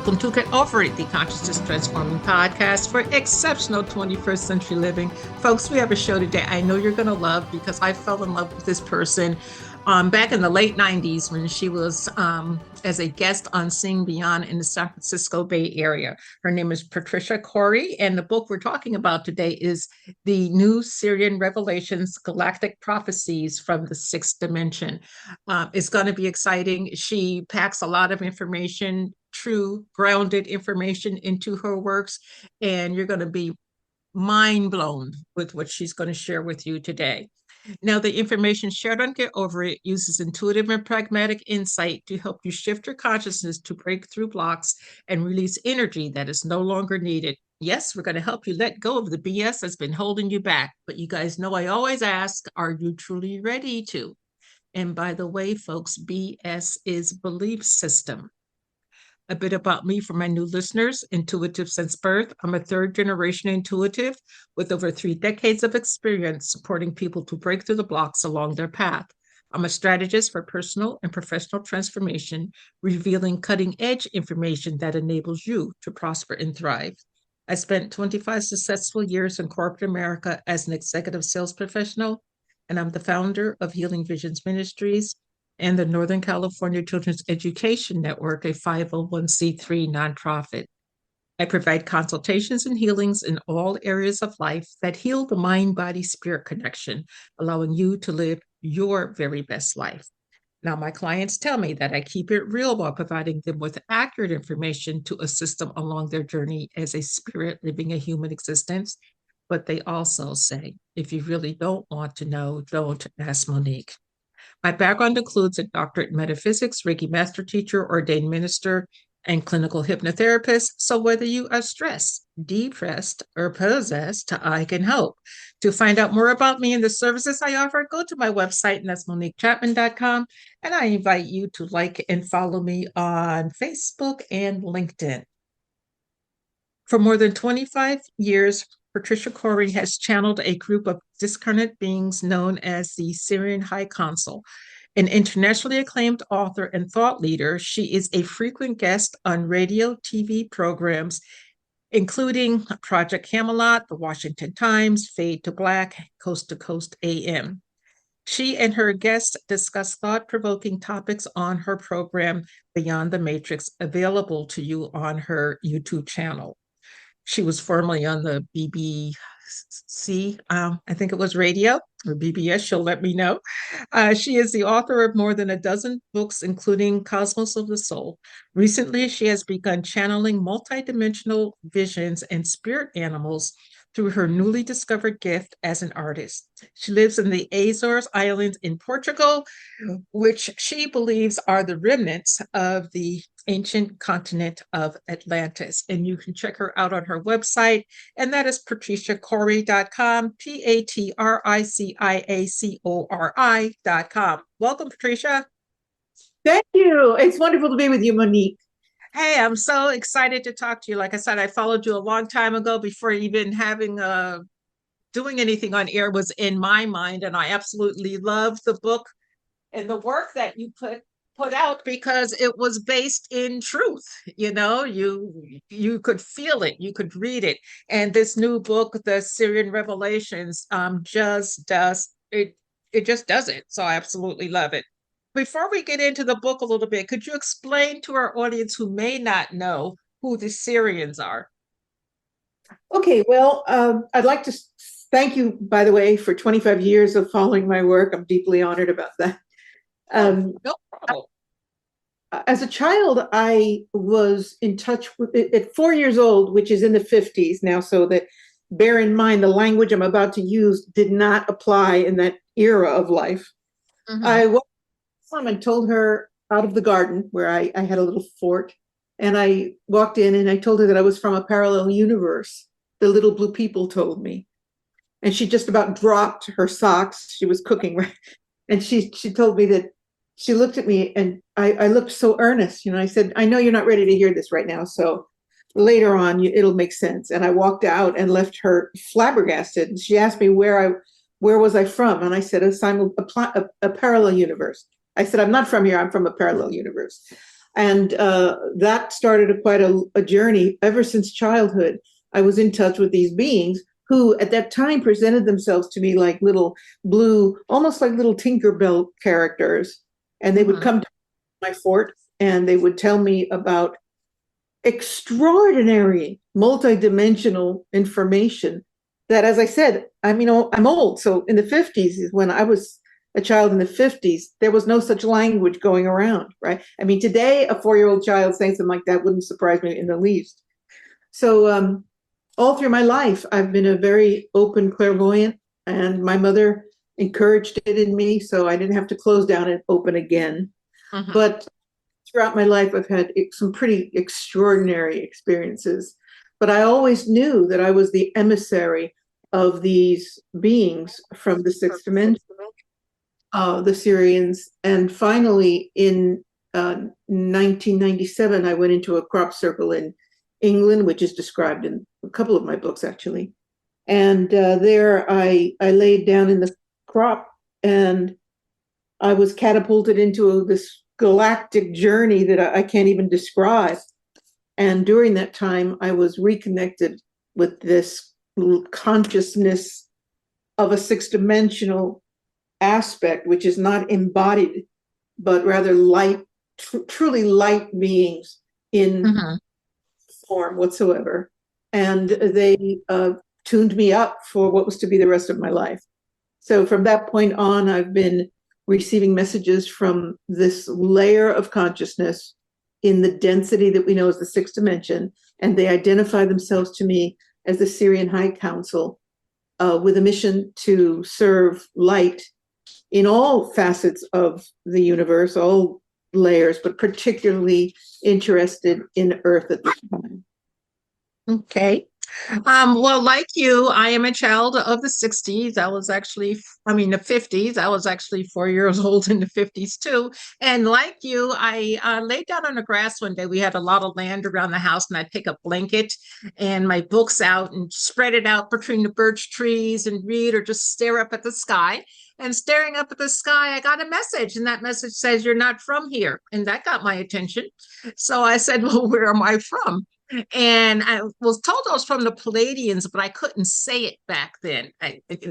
Welcome to Get Over It, the consciousness transforming podcast for exceptional 21st century living. Folks, we have a show today I know you're going to love because I fell in love with this person back in the late 90s when she was as a guest on Seeing Beyond in the San Francisco Bay Area. Her name is Patricia Cori, and the book we're talking about today is the new Sirian Revelations, Galactic Prophecies from the Sixth Dimension. It's going to be exciting. She packs a lot of information, true, grounded information into her works, and you're going to be mind blown with what she's going to share with you today. Now, the information shared on Get Over It uses intuitive and pragmatic insight to help you shift your consciousness to break through blocks and release energy that is no longer needed. Yes, we're going to help you let go of the BS that's been holding you back. But you guys know I always ask, are you truly ready to? And by the way, folks, BS is belief system. A bit about me for my new listeners: intuitive since birth. I'm a third generation intuitive with over 3 decades of experience supporting people to break through the blocks along their path. I'm a strategist for personal and professional transformation, revealing cutting edge information that enables you to prosper and thrive. I spent 25 successful years in corporate America as an executive sales professional, and I'm the founder of Healing Visions Ministries and the Northern California Children's Education Network, a 501c3 nonprofit. I provide consultations and healings in all areas of life that heal the mind-body spirit connection, allowing you to live your very best life. Now, my clients tell me that I keep it real while providing them with accurate information to assist them along their journey as a spirit living a human existence. But they also say, if you really don't want to know, don't ask Monique. My background includes a doctorate in metaphysics, Reiki master teacher, ordained minister, and clinical hypnotherapist. So whether you are stressed, depressed, or possessed, I can help. To find out more about me and the services I offer, go to my website, and that's MoniqueChapman.com. And I invite you to like and follow me on Facebook and LinkedIn. For more than 25 years, Patricia Cori has channeled a group of discarnate beings known as the Sirian High Council. An internationally acclaimed author and thought leader, she is a frequent guest on radio, TV programs, including Project Camelot, The Washington Times, Fade to Black, Coast to Coast AM. She and her guests discuss thought-provoking topics on her program, Beyond the Matrix, available to you on her YouTube channel. She was formerly on the BBC, I think it was radio or BBS, she'll let me know. She is the author of more than a dozen books, including Cosmos of the Soul. Recently, she has begun channeling multidimensional visions and spirit animals through her newly discovered gift as an artist. She lives in the Azores Islands in Portugal, which she believes are the remnants of the ancient continent of Atlantis. And you can check her out on her website, and that is patriciacori.com, patriciacori.com. Welcome, Patricia. Thank you. It's wonderful to be with you, Monique. Hey, I'm so excited to talk to you. Like I said, I followed you a long time ago before even having doing anything on air was in my mind, and I absolutely love the book and the work that you put out because it was based in truth. You know, you could feel it, you could read it, and this new book, the Sirian Revelations, just does it. It just does it. So I absolutely love it. Before we get into the book a little bit, could you explain to our audience who may not know who the Sirians are? Okay, well, I'd like to thank you, by the way, for 25 years of following my work. I'm deeply honored about that. No problem. As a child, I was in touch with, at 4 years old, which is in the 50s now, so that bear in mind the language I'm about to use did not apply in that era of life. Mm-hmm. I walked and told her out of the garden where I had a little fort, and I walked in and I told her that I was from a parallel universe. The little blue people told me, and she just about dropped her socks. She was cooking, right? And she told me that she looked at me, and I looked so earnest. You know, I said, I know you're not ready to hear this right now, so later on it'll make sense. And I walked out and left her flabbergasted. And she asked me where was I from, and I said a parallel universe. I said, I'm not from here, I'm from a parallel universe. And that started quite a journey. Ever since childhood, I was in touch with these beings who at that time presented themselves to me like little blue, almost like little Tinkerbell characters. And they would come to my fort and they would tell me about extraordinary multidimensional information that, as I said, I'm old. So in the 50s is when I was a child in the 50s, there was no such language going around, right? I mean, today, a 4-year-old child saying something like that wouldn't surprise me in the least. So all through my life, I've been a very open clairvoyant, and my mother encouraged it in me, so I didn't have to close down and open again. But throughout my life, I've had some pretty extraordinary experiences. But I always knew that I was the emissary of these beings from the sixth dimension, the Sirians. And finally, in 1997, I went into a crop circle in England, which is described in a couple of my books, actually. And there I laid down in the crop, and I was catapulted into this galactic journey that I can't even describe. And during that time, I was reconnected with this consciousness of a six-dimensional aspect, which is not embodied, but rather light, truly light beings in form whatsoever. And they tuned me up for what was to be the rest of my life. So from that point on, I've been receiving messages from this layer of consciousness in the density that we know as the sixth dimension, and they identify themselves to me as the Sirian High Council, with a mission to serve light in all facets of the universe, all layers, but particularly interested in Earth at this time. Okay. Well, like you, I am a child of the 60s. The 50s. I was actually 4 years old in the 50s too. And like you, I laid down on the grass one day. We had a lot of land around the house, and I'd take a blanket and my books out and spread it out between the birch trees and read or just stare up at the sky. And staring up at the sky, I got a message, and that message says, "You're not from here." And that got my attention. So I said, "Well, where am I from?" And I was told I was from the Palladians, but I couldn't say it back then.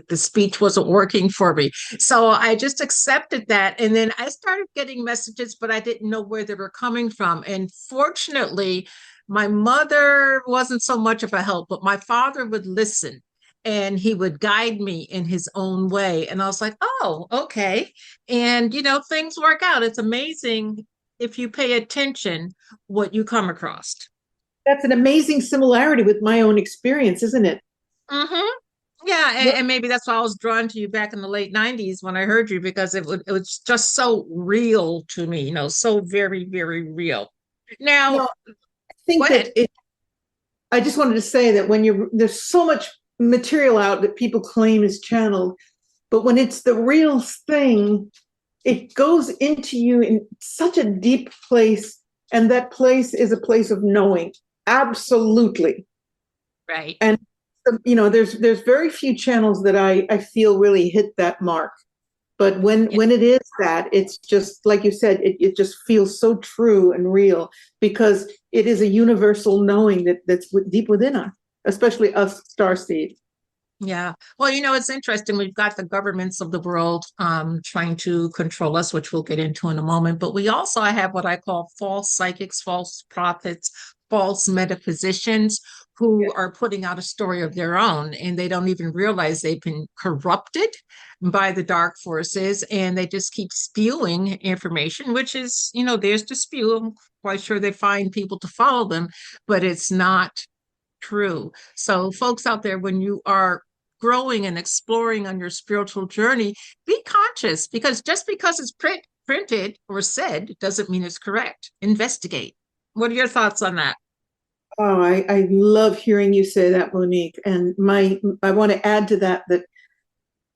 The speech wasn't working for me. So I just accepted that. And then I started getting messages, but I didn't know where they were coming from. And fortunately, my mother wasn't so much of a help, but my father would listen and he would guide me in his own way. And I was like, oh, okay. And, things work out. It's amazing if you pay attention what you come across. That's an amazing similarity with my own experience, isn't it? Yeah, and maybe that's why I was drawn to you back in the late 90s when I heard you, because it was just so real to me, so very, very real. Now, I think I just wanted to say that there's so much material out that people claim is channeled, but when it's the real thing, it goes into you in such a deep place, and that place is a place of knowing. Absolutely. Right. And there's very few channels that I feel really hit that mark. But when it is that, it's just like you said, it just feels so true and real, because it is a universal knowing that's deep within us, especially us starseed. Yeah. Well, it's interesting. We've got the governments of the world trying to control us, which we'll get into in a moment. But we also have what I call false psychics, false prophets, false metaphysicians who are putting out a story of their own, and they don't even realize they've been corrupted by the dark forces, and they just keep spewing information, which is, theirs to spew. I'm quite sure they find people to follow them, but it's not true. So folks out there, when you are growing and exploring on your spiritual journey, be conscious, because just because it's printed or said doesn't mean it's correct. Investigate. What are your thoughts on that? Oh, I love hearing you say that, Monique. And I want to add to that,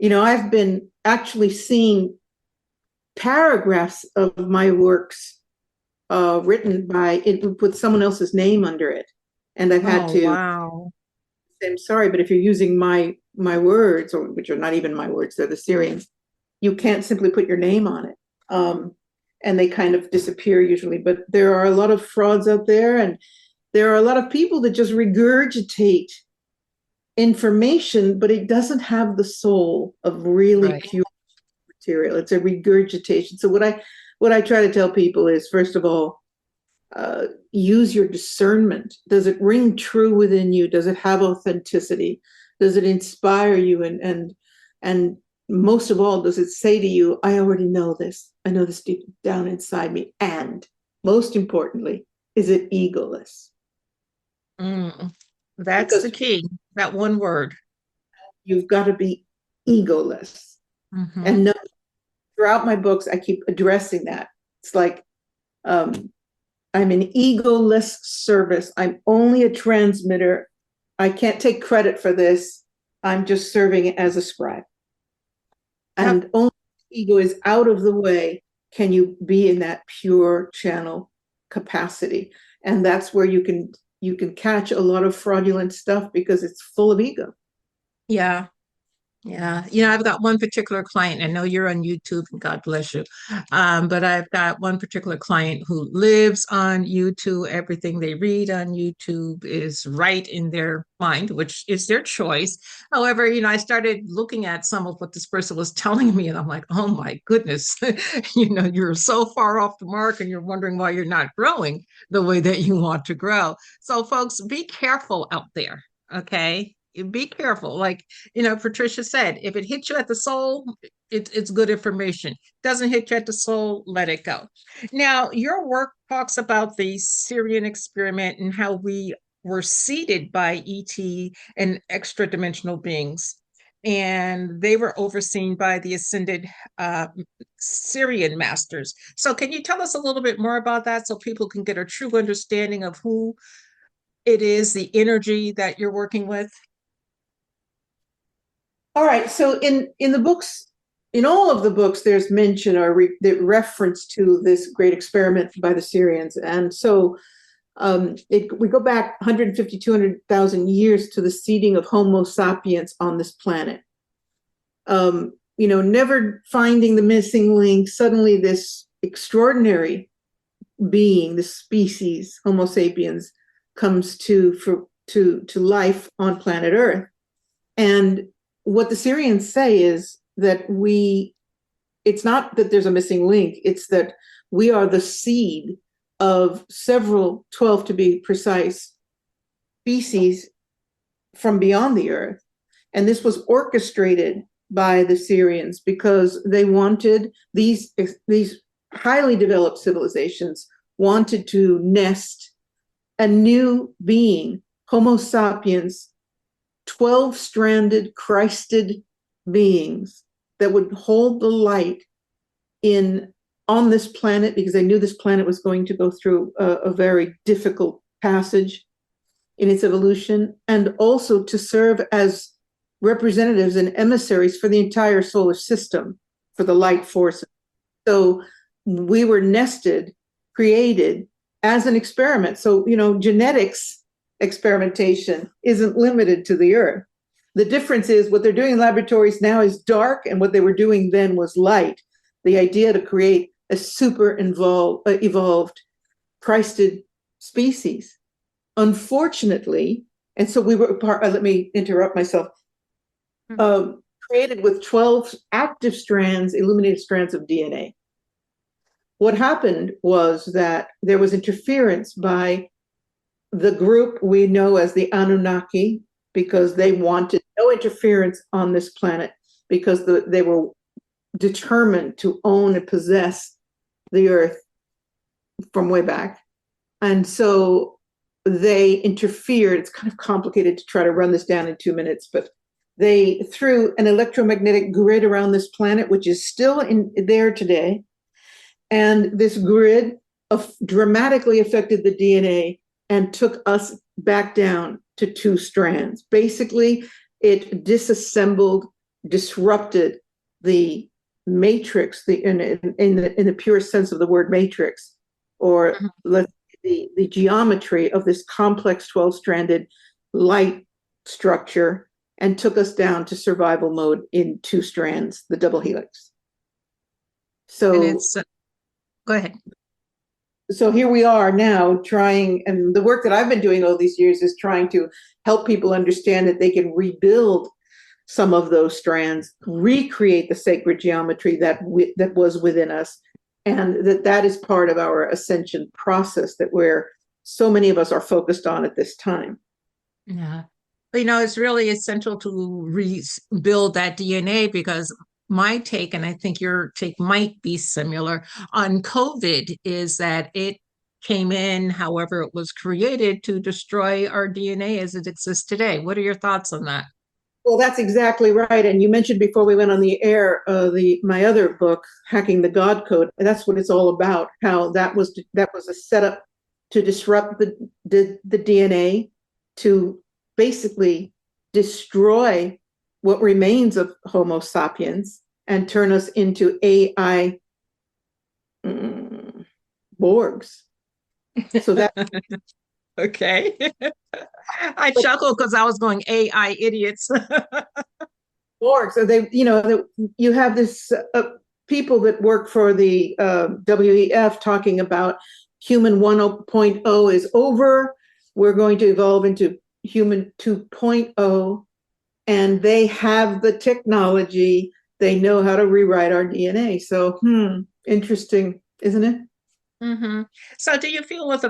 I've been actually seeing paragraphs of my works written with someone else's name under it. And I've had to say, I'm sorry, but if you're using my words, which are not even my words, they're the Sirians, you can't simply put your name on it. and they kind of disappear usually. But there are a lot of frauds out there, and there are a lot of people that just regurgitate information, but it doesn't have the soul of really pure material. It's a regurgitation. So what I try to tell people is, first of all, use your discernment. Does it ring true within you? Does it have authenticity? Does it inspire you? And most of all, does it say to you, I already know this. I know this deep down inside me. And most importantly, is it egoless? That's because the key, that one word. You've got to be egoless. And no, throughout my books, I keep addressing that. It's like, I'm an egoless service. I'm only a transmitter. I can't take credit for this. I'm just serving as a scribe. And only ego is out of the way can you be in that pure channel capacity. And that's where you can catch a lot of fraudulent stuff, because it's full of ego. Yeah. Yeah. I've got one particular client. I know you're on YouTube, and God bless you. But I've got one particular client who lives on YouTube. Everything they read on YouTube is right in their mind, which is their choice. However, I started looking at some of what this person was telling me, and I'm like, oh my goodness, you're so far off the mark, and you're wondering why you're not growing the way that you want to grow. So folks, be careful out there. Okay. Be careful. Like, Patricia said, if it hits you at the soul, it's good information. Doesn't hit you at the soul, let it go. Now, your work talks about the Sirian experiment and how we were seeded by ET and extra-dimensional beings. And they were overseen by the ascended Sirian masters. So can you tell us a little bit more about that, so people can get a true understanding of who it is, the energy that you're working with? All right. So in the books, in all of the books, there's mention or the reference to this great experiment by the Sirians. And so we go back 150, 200,000 years to the seeding of Homo sapiens on this planet. Never finding the missing link, suddenly this extraordinary being, this species, Homo sapiens, comes to life on planet Earth. And what the Sirians say is that it's not that there's a missing link, it's that we are the seed of several, 12 to be precise, species from beyond the Earth. And this was orchestrated by the Sirians because they wanted these highly developed civilizations wanted to nest a new being, Homo sapiens, 12-stranded, Christed beings that would hold the light on this planet, because they knew this planet was going to go through a very difficult passage in its evolution, and also to serve as representatives and emissaries for the entire solar system, for the light forces. So we were created as an experiment. So, genetics experimentation isn't limited to the Earth. The difference is what they're doing in laboratories now is dark, and what they were doing then was light. The idea to create a super evolved Christed species. Unfortunately, and so we were let me interrupt myself, created with 12 active strands, illuminated strands of DNA. What happened was that there was interference by the group we know as the Anunnaki, because they wanted no interference on this planet, because they were determined to own and possess the Earth from way back. And so they interfered. It's kind of complicated to try to run this down in 2 minutes, but they threw an electromagnetic grid around this planet, which is still there today. And this grid dramatically affected the DNA and took us back down to 2 strands. Basically, it disassembled, disrupted the matrix, in the purest sense of the word matrix, or the geometry of this complex 12-stranded light structure, and took us down to survival mode in 2 strands, the double helix. So go ahead. So here we are now trying, and the work that I've been doing all these years is trying to help people understand that they can rebuild some of those strands, recreate the sacred geometry that was within us, and that is part of our ascension process that so many of us are focused on at this time. Yeah. But, it's really essential to rebuild that DNA, because my take, and I think your take might be similar on COVID, is that it came in, however it was created, to destroy our DNA as it exists today. What are your thoughts on that? Well, that's exactly right. And you mentioned before we went on the air, my other book, Hacking the God Code. That's what it's all about. How that was a setup to disrupt the DNA, to basically destroy what remains of Homo sapiens and turn us into AI Borgs. So that okay. I chuckle because I was going AI idiots. Borgs. So you have this people that work for the WEF talking about human 1.0 is over. We're going to evolve into human 2.0, and they have the technology. They know how to rewrite our DNA. So, interesting, isn't it? Mm-hmm. So do you feel with the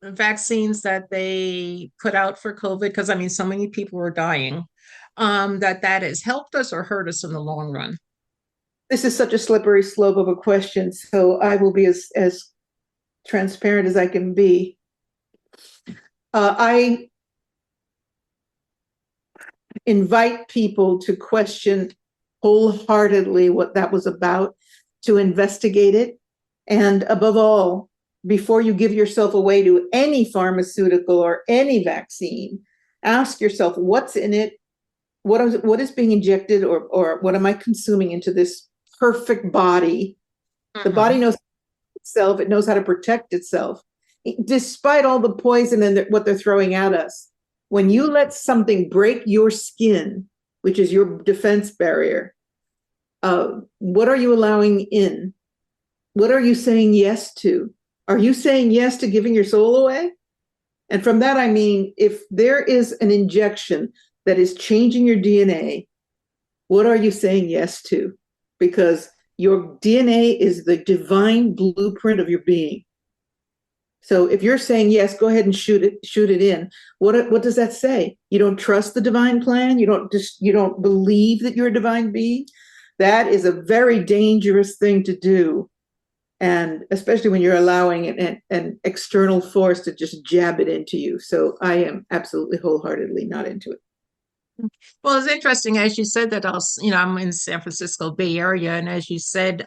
vaccines that they put out for COVID, because so many people were dying, that has helped us or hurt us in the long run? This is such a slippery slope of a question, so I will be as transparent as I can be. I invite people to question wholeheartedly what that was about, to investigate it, and above all, before you give yourself away to any pharmaceutical or any vaccine, ask yourself what's in it, what is being injected, or what am I consuming into this perfect body? The body knows itself, it knows how to protect itself, despite all the poison and what they're throwing at us. When you let something break your skin, which is your defense barrier, what are you allowing in? What are you saying yes to? Are you saying yes to giving your soul away? And from that, I mean, if there is an injection that is changing your DNA, what are you saying yes to? Because your DNA is the divine blueprint of your being. So if you're saying yes, go ahead and shoot it in. What does that say? You don't trust the divine plan? You don't believe that you're a divine being? That is a very dangerous thing to do. And especially when you're allowing an external force to just jab it into you. So I am absolutely wholeheartedly not into it. Well, it's interesting, as you said, that I'm in San Francisco Bay Area, and as you said,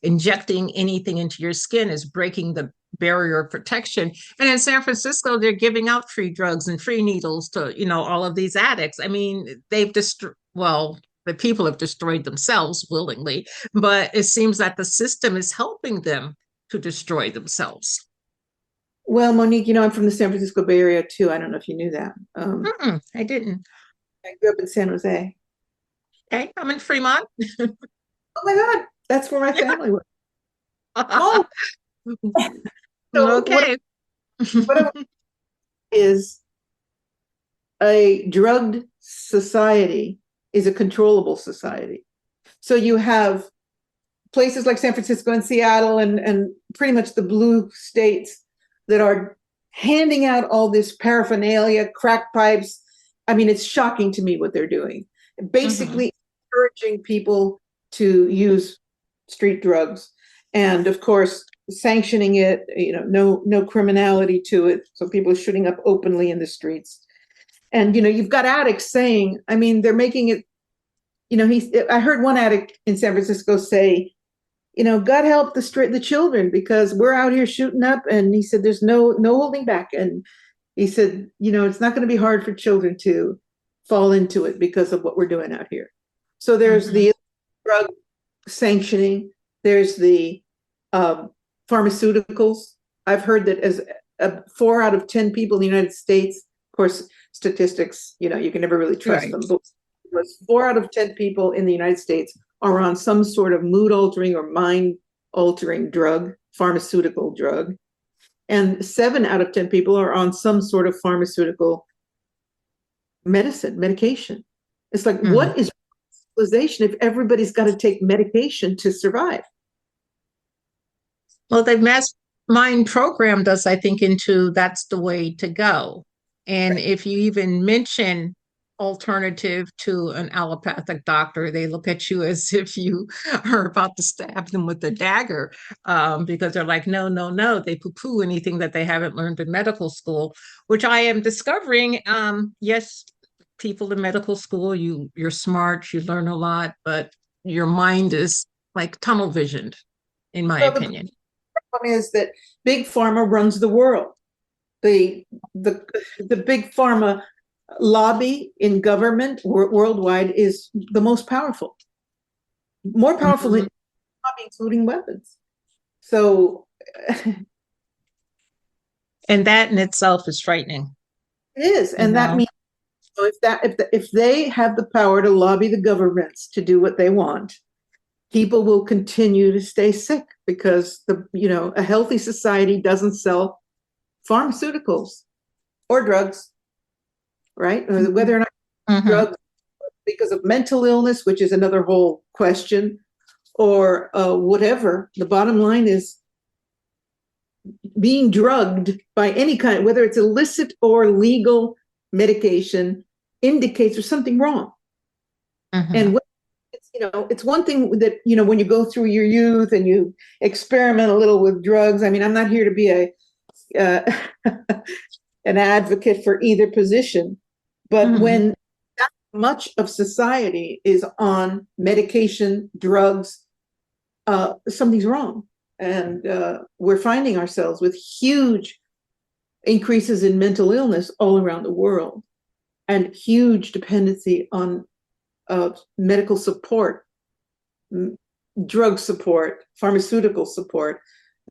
injecting anything into your skin is breaking the barrier of protection. And in San Francisco, they're giving out free drugs and free needles to, all of these addicts. They've the people have destroyed themselves willingly, but it seems that the system is helping them to destroy themselves. Well, Monique, I'm from the San Francisco Bay Area too. I don't know if you knew that. I didn't. I grew up in San Jose. Okay, I'm in Fremont. Oh my God, that's where my family was. Oh. So okay. what is a drugged society is a controllable society. So you have places like San Francisco and Seattle and pretty much the blue states that are handing out all this paraphernalia, crack pipes. It's shocking to me what they're doing. Basically encouraging people to use street drugs. And of course, sanctioning it, no criminality to it. So people are shooting up openly in the streets. And, you've got addicts saying, they're making it, I heard one addict in San Francisco say, God help the children, because we're out here shooting up. And he said, there's no holding back. And he said, it's not going to be hard for children to fall into it because of what we're doing out here. So there's the drug sanctioning, there's the pharmaceuticals. I've heard that as 4 out of 10 people in the United States, of course, statistics, you can never really trust them, but 4 out of 10 people in the United States are on some sort of mood altering or mind altering drug, pharmaceutical drug. And 7 out of 10 people are on some sort of pharmaceutical medication. It's like, what is civilization if everybody's got to take medication to survive? Well, they've mass mind programmed us, I think, into that's the way to go. And Right. if you even mention alternative to an allopathic doctor, they look at you as if you are about to stab them with a dagger, because they're like, no, no, no. They poo-poo anything that they haven't learned in medical school, which I am discovering. Yes, people in medical school, you're smart, you learn a lot, but your mind is like tunnel visioned, in my Well, opinion. the problem is that big pharma runs the world. The big pharma lobby in government worldwide is the most powerful, more powerful than lobby, including weapons. So And that in itself is frightening. it is, and that means, so if they have the power to lobby the governments to do what they want, people will continue to stay sick because a healthy society doesn't sell pharmaceuticals or drugs, right? Whether or not drugs because of mental illness, which is another whole question, or whatever. The bottom line is being drugged by any kind, whether it's illicit or legal medication, indicates there's something wrong. And it's one thing that, when you go through your youth and you experiment a little with drugs. I mean, I'm not here to be an advocate for either position, but when that much of society is on medication, drugs, something's wrong. And we're finding ourselves with huge increases in mental illness all around the world and huge dependency on medical support, drug support, pharmaceutical support,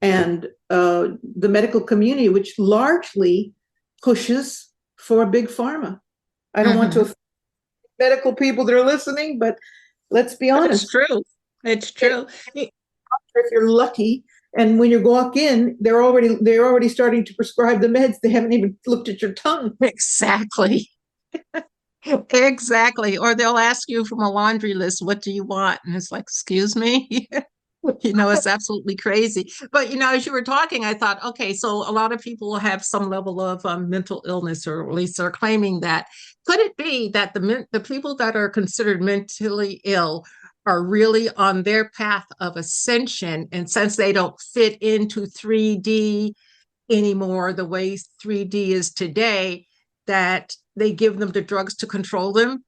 and the medical community, which largely pushes for big pharma. I don't want to offend medical people that are listening, but let's be honest. It's true. It's true. If you're lucky, and when you walk in, they're already starting to prescribe the meds. They haven't even looked at your tongue. Exactly. Exactly. Or they'll ask you from a laundry list, what do you want? And it's like, excuse me. It's absolutely crazy. But, as you were talking, I thought, okay, so a lot of people have some level of mental illness, or at least they're claiming that. Could it be that the people that are considered mentally ill are really on their path of ascension? And since they don't fit into 3D anymore, the way 3D is today, that they give them the drugs to control them?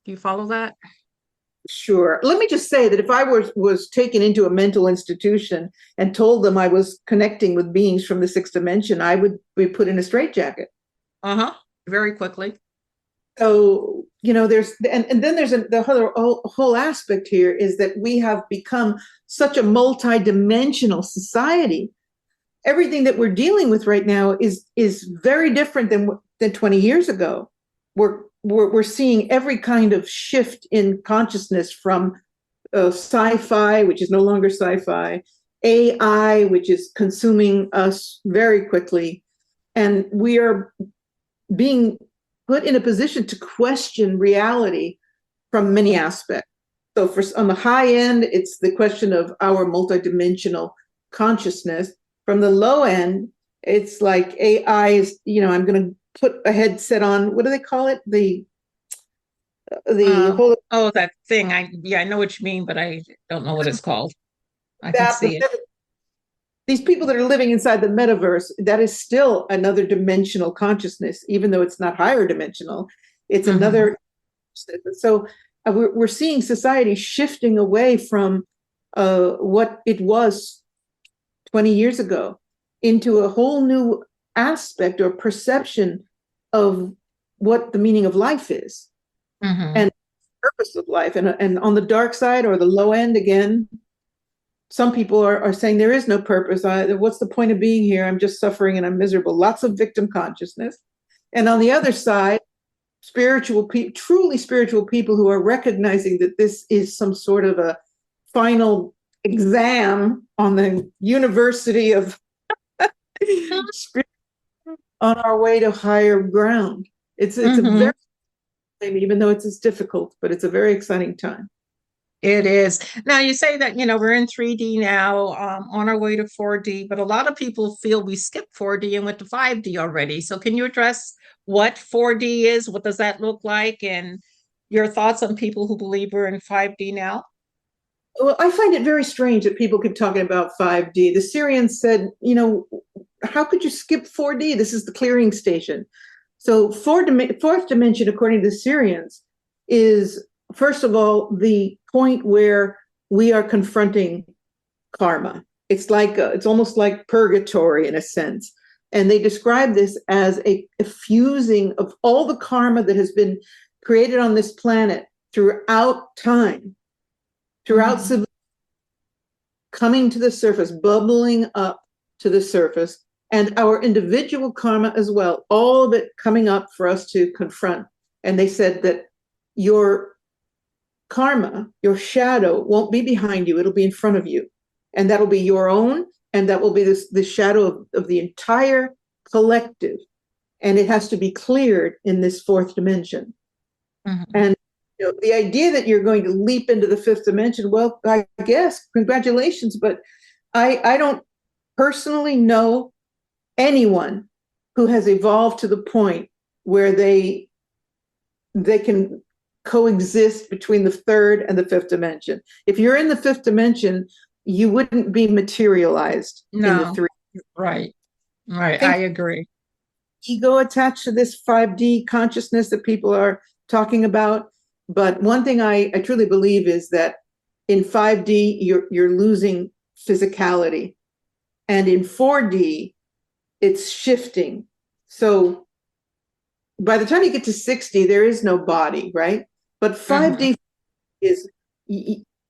Do you follow that? Sure. Let me just say that if I was taken into a mental institution and told them I was connecting with beings from the 6th dimension, I would be put in a straitjacket. Very quickly. So, there's, and then there's the whole aspect here is that we have become such a multi-dimensional society. Everything that we're dealing with right now is very different than 20 years ago. We're seeing every kind of shift in consciousness, from sci-fi, which is no longer sci-fi, AI, which is consuming us very quickly, and we are being put in a position to question reality from many aspects. So on the high end, it's the question of our multidimensional consciousness. From the low end, it's like AI is, I'm going to put a headset on. What do they call it? The whole. Oh, that thing. I know what you mean, but I don't know what it's called. I can see it. These people that are living inside the metaverse, that is still another dimensional consciousness, even though it's not higher dimensional. It's another. So we're seeing society shifting away from what it was 20 years ago into a whole new aspect or perception of what the meaning of life is and the purpose of life. And on the dark side, or the low end, again, some people are saying there is no purpose. What's the point of being here? I'm just suffering and I'm miserable. Lots of victim consciousness. And on the other side, truly spiritual people who are recognizing that this is some sort of a final exam on the University of Spirit on our way to higher ground. It's a very, even though it's difficult, but it's a very exciting time. It is. Now, you say that, we're in 3D now, on our way to 4D, but a lot of people feel we skipped 4D and went to 5D already. So can you address what 4D is? What does that look like? And your thoughts on people who believe we're in 5D now? Well, I find it very strange that people keep talking about 5D. The Sirians said, how could you skip 4D? This is the clearing station. So fourth dimension, according to the Sirians, is, first of all, the point where we are confronting karma. It's almost like purgatory in a sense. And they describe this as a fusing of all the karma that has been created on this planet throughout time, throughout civilization, coming to the surface, bubbling up to the surface, and our individual karma as well, all of it coming up for us to confront. And they said that your karma, your shadow, won't be behind you, it'll be in front of you. And that'll be your own, and that will be the shadow of the entire collective. And it has to be cleared in this fourth dimension. And the idea that you're going to leap into the fifth dimension, well, I guess, congratulations, but I don't personally know anyone who has evolved to the point where they can coexist between the third and the fifth dimension. If you're in the fifth dimension, you wouldn't be materialized in the three. Right. I agree. Ego attached to this 5D consciousness that people are talking about. But one thing I truly believe is that in 5D, you're losing physicality. And in 4D, it's shifting. So by the time you get to 60, there is no body, right? But 5D is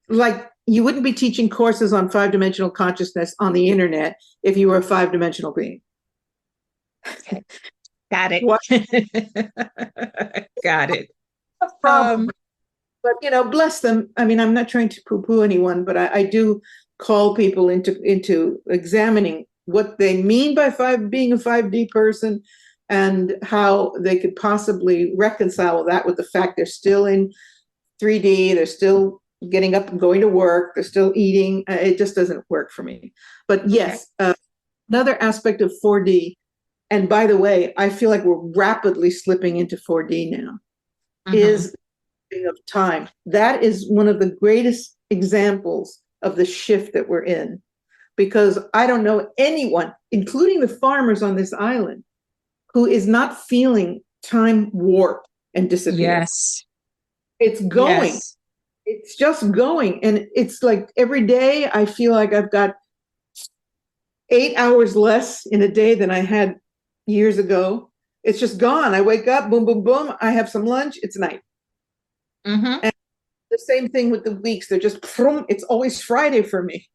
like, you wouldn't be teaching courses on 5-dimensional consciousness on the internet if you were a 5-dimensional being. Okay. Got it. Got it. But bless them. I mean, I'm not trying to poo-poo anyone, but I do call people into examining what they mean by being a 5D person, and how they could possibly reconcile that with the fact they're still in 3D, they're still getting up and going to work, they're still eating. It just doesn't work for me. But yes, another aspect of 4D, and by the way, I feel like we're rapidly slipping into 4D now, is of time. That is one of the greatest examples of the shift that we're in, because I don't know anyone, including the farmers on this island, who is not feeling time warp and disappear. Yes. It's going. Yes. It's just going. And it's like every day I feel like I've got 8 hours less in a day than I had years ago. It's just gone. I wake up, boom, boom, boom. I have some lunch. It's night. And the same thing with the weeks. They're just, it's always Friday for me.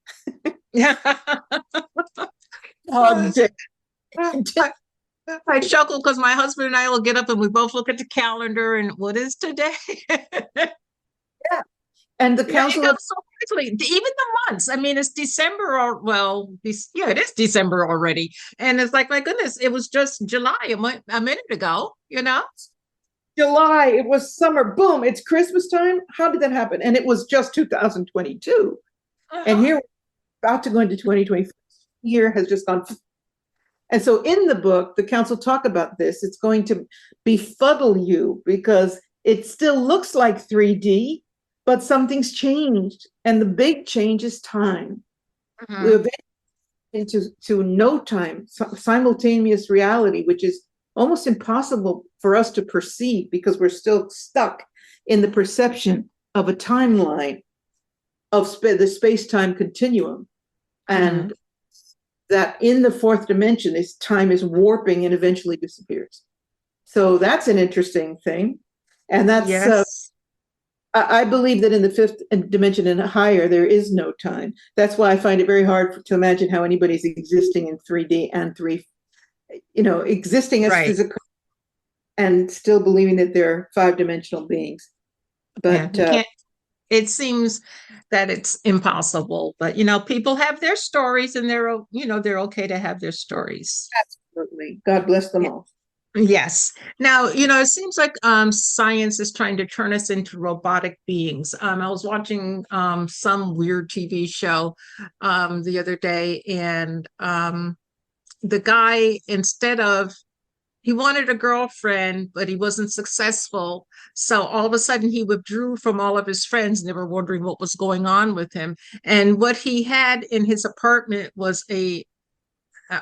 I chuckle because my husband and I will get up and we both look at the calendar and what is today? And the council so quickly, even the months. I mean, it's December, it is December already. And it's like, my goodness, it was just July a minute ago, July, it was summer, boom, it's Christmas time. How did that happen? And it was just 2022. And here we're about to go into 2024. Year has just gone. And so in the book, the council talk about this. It's going to befuddle you because it still looks like 3D, but something's changed. And the big change is time. We're into no time, simultaneous reality, which is almost impossible for us to perceive because we're still stuck in the perception of a timeline of the space-time continuum. And that in the fourth dimension, this time is warping and eventually disappears. So that's an interesting thing. And that's, I believe that in the fifth dimension and higher, there is no time. That's why I find it very hard to imagine how anybody's existing in 3D and existing as physical and still believing that they're 5-dimensional beings. But It seems that it's impossible, but people have their stories, and they're okay to have their stories. Absolutely. God bless them all. Yes. Now, it seems like science is trying to turn us into robotic beings. I was watching some weird TV show the other day, and the guy, he wanted a girlfriend, but he wasn't successful. So all of a sudden he withdrew from all of his friends, and they were wondering what was going on with him. And what he had in his apartment was I'm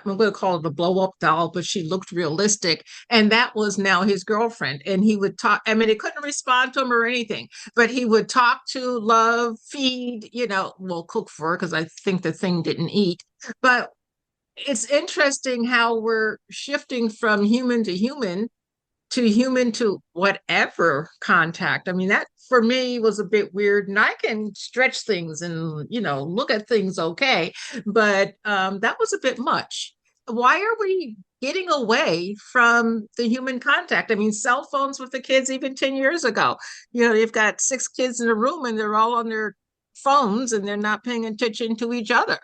going to call it a blow up doll, but she looked realistic. And that was now his girlfriend. And he would talk. I mean, it couldn't respond to him or anything, but he would talk to, love, feed, cook for her, because I think the thing didn't eat. But it's interesting how we're shifting from human to whatever contact. I mean, that for me was a bit weird, and I can stretch things and look at things okay, but that was a bit much. Why are we getting away from the human contact? I mean, cell phones with the kids even 10 years ago, you've got 6 kids in a room and they're all on their phones and they're not paying attention to each other.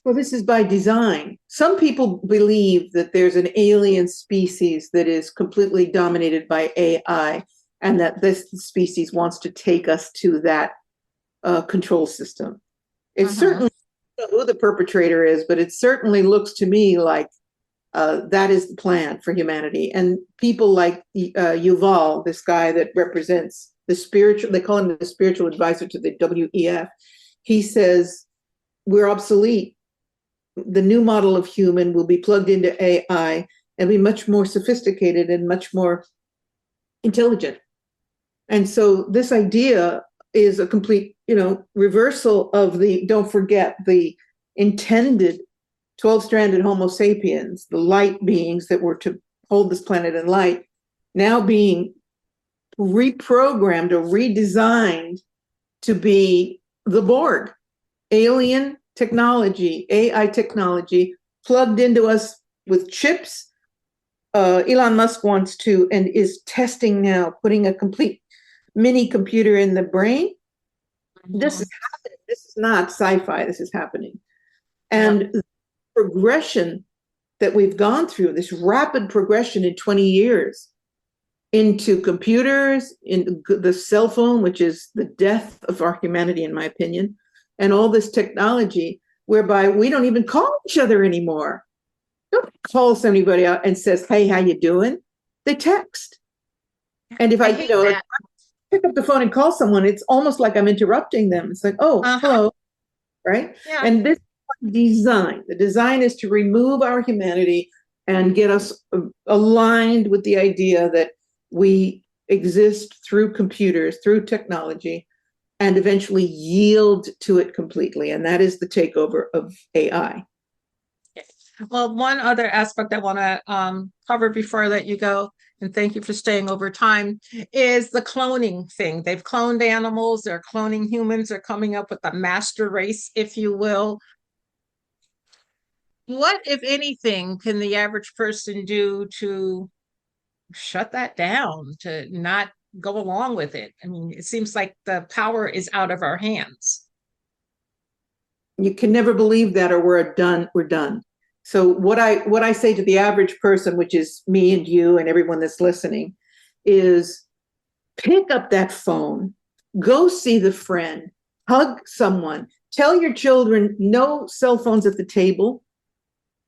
Well, this is by design. Some people believe that there's an alien species that is completely dominated by AI, and that this species wants to take us to that control system. It's certainly, I don't know who the perpetrator is, but it certainly looks to me like that is the plan for humanity. And people like Yuval, this guy that represents the spiritual, they call him the spiritual advisor to the WEF, he says, we're obsolete. The new model of human will be plugged into AI and be much more sophisticated and much more intelligent. And so this idea is a complete, reversal of don't forget, the intended 12-stranded Homo sapiens, the light beings that were to hold this planet in light, now being reprogrammed or redesigned to be the Borg, alien technology, AI technology, plugged into us with chips. Elon Musk wants to, and is testing now, putting a complete mini computer in the brain. This is happening. This is not sci-fi. This is happening. And the progression that we've gone through, this rapid progression in 20 years into computers, in the cell phone, which is the death of our humanity, in my opinion, and all this technology whereby we don't even call each other anymore. Don't call somebody out and says, hey, how you doing? They text. And if I pick up the phone and call someone, it's almost like I'm interrupting them. It's like, oh, hello, right? Yeah. And this design, the design is to remove our humanity and get us aligned with the idea that we exist through computers, through technology, and eventually yield to it completely. And that is the takeover of AI. Well, one other aspect I want to cover before I let you go, and thank you for staying over time, is the cloning thing. They've cloned animals, they're cloning humans, they're coming up with a master race, if you will. What, if anything, can the average person do to shut that down, to not go along with it? I mean, it seems like the power is out of our hands. You can never believe that, or we're done. So what I say to the average person, which is me and you and everyone that's listening, is pick up that phone, go see the friend, hug someone, tell your children no cell phones at the table,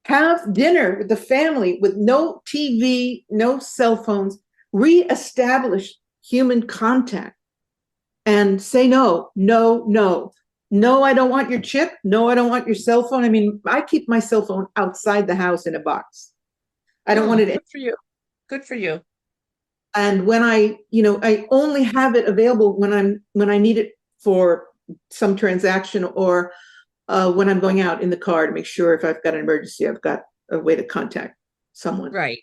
have dinner with the family with no TV, no cell phones, reestablish human contact, and say no, no, no. No, I don't want your chip. No, I don't want your cell phone. I mean, I keep my cell phone outside the house in a box. I don't want it. Good for you. Good for you. And when I only have it available when I need it for some transaction, or when I'm going out in the car to make sure if I've got an emergency, I've got a way to contact someone. Right.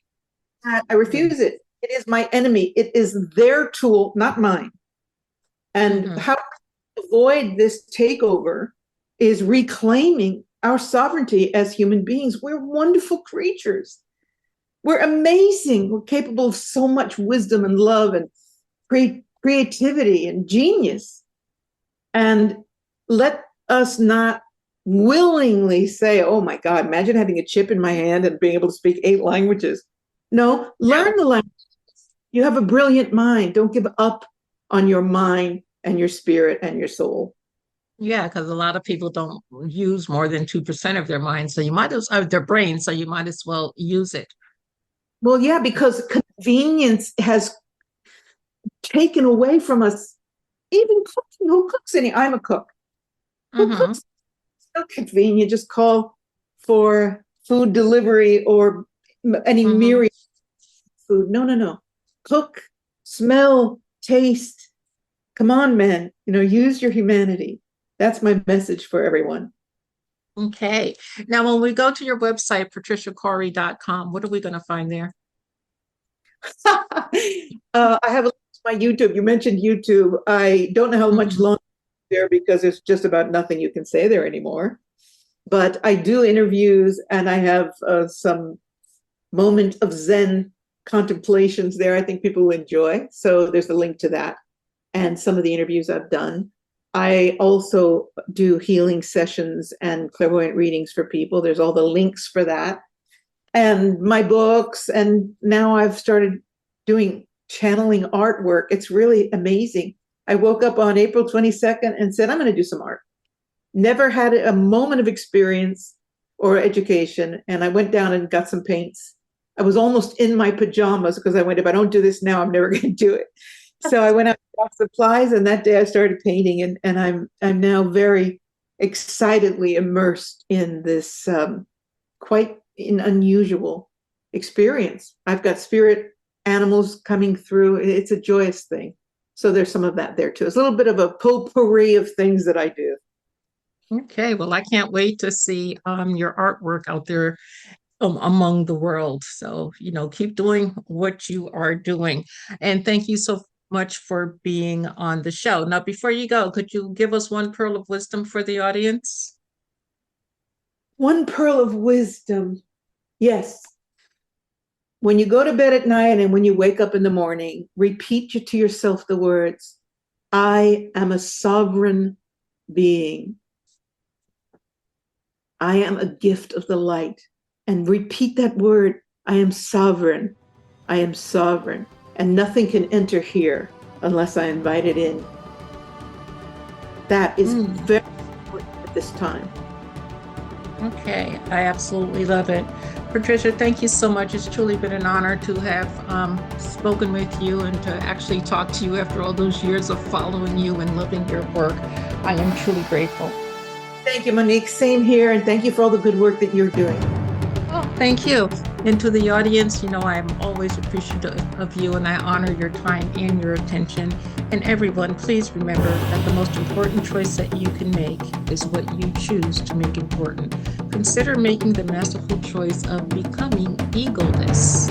I refuse it. It is my enemy. It is their tool, not mine. And how avoid this takeover is reclaiming our sovereignty as human beings. We're wonderful creatures. We're amazing. We're capable of so much wisdom and love and creativity and genius. And let us not willingly say, oh my God, imagine having a chip in my hand and being able to speak 8 languages. No, learn the language. You have a brilliant mind. Don't give up on your mind and your spirit and your soul. Yeah, because a lot of people don't use more than 2% of their mind, so you might as their brain, so you might as well use it. Well, yeah, because convenience has taken away from us even cooking. Who cooks any? I'm a cook. Who cooks? It's so convenient. Just call for food delivery or any myriad food. No, no, no. Cook, smell, taste. Come on, man. Use your humanity. That's my message for everyone. Okay. Now, when we go to your website, patriciacori.com, what are we going to find there? I have my YouTube. You mentioned YouTube. I don't know how much longer there because there's just about nothing you can say there anymore. But I do interviews, and I have some moment of Zen contemplations there. I think people will enjoy. So there's a link to that and some of the interviews I've done. I also do healing sessions and clairvoyant readings for people. There's all the links for that. And my books, and now I've started doing channeling artwork. It's really amazing. I woke up on April 22nd and said, I'm going to do some art. Never had a moment of experience or education. And I went down and got some paints. I was almost in my pajamas because I went, if I don't do this now, I'm never going to do it. So I went out and got supplies, and that day I started painting, and I'm now very excitedly immersed in this quite an unusual experience. I've got spirit animals coming through. It's a joyous thing. So there's some of that there too. It's a little bit of a potpourri of things that I do. Okay, well, I can't wait to see your artwork out there among the world. So, keep doing what you are doing. And thank you so much for being on the show. Now, before you go, could you give us one pearl of wisdom for the audience? One pearl of wisdom. Yes. When you go to bed at night and when you wake up in the morning, repeat to yourself the words, I am a sovereign being. I am a gift of the light. And repeat that word, I am sovereign. I am sovereign. And nothing can enter here unless I invite it in. That is very important at this time. Okay, I absolutely love it. Patricia, thank you so much. It's truly been an honor to have spoken with you and to actually talk to you after all those years of following you and loving your work. I am truly grateful. Thank you, Monique. Same here. And thank you for all the good work that you're doing. Oh, thank you. And to the audience, I am always appreciative of you, and I honor your time and your attention. And everyone, please remember that the most important choice that you can make is what you choose to make important. Consider making the masterful choice of becoming egoless.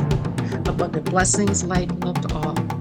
Abundant blessings, light, and love to all.